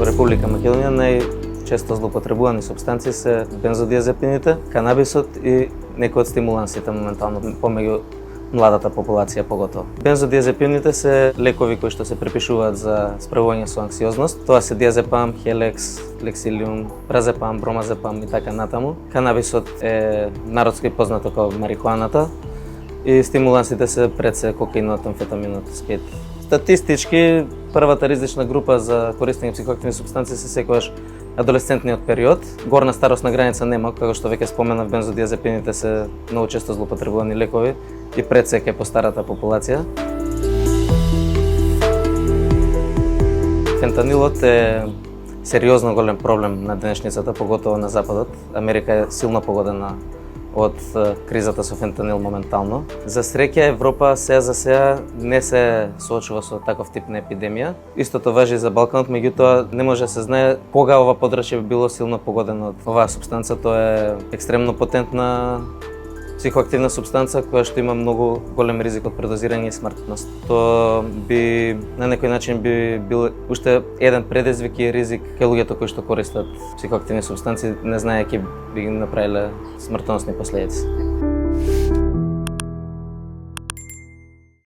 Република Македонија најчесто злоупотребувани супстанции се бензодиазепините, канабисот и некои од стимулансите моментално помеѓу младата популација поготово. Бензодиазепините се лекови кои што се препишуваат за справување со анксиозност. Тоа се диазепам, хелекс, лексилиум, празепам, бромазепам и така натаму. Канабисот е народски познато како марихуаната и стимулансите се пред се кокаинот, амфетаминот, спид. Статистички, првата ризична група за користење психоактивни супстанции се секогаш адолесцентниот период. Горна старосна граница нема, како што веќе споменав, бензодиазепините се многу често злоупотребувани лекови и пред се ке постарата популација. Фентанилот е сериозно голем проблем на денешницата, поготово на Западот. Америка е силно погодена од кризата со фентанил моментално. За среќа Европа сега за сега не се соочува со таков тип на епидемија. Истото важи за Балканот, меѓутоа не може да се знае кога ова подрачје би било силно погодено од оваа супстанца. Тоа е екстремно потентна психоактивна супстанца која што има многу голем ризик од предозирање и смртност. Тоа би на некој начин би бил уште еден предизвик и ризик кај луѓето кои што користат психоактивни супстанции, не знаејќи би ги направиле смртоносни последици.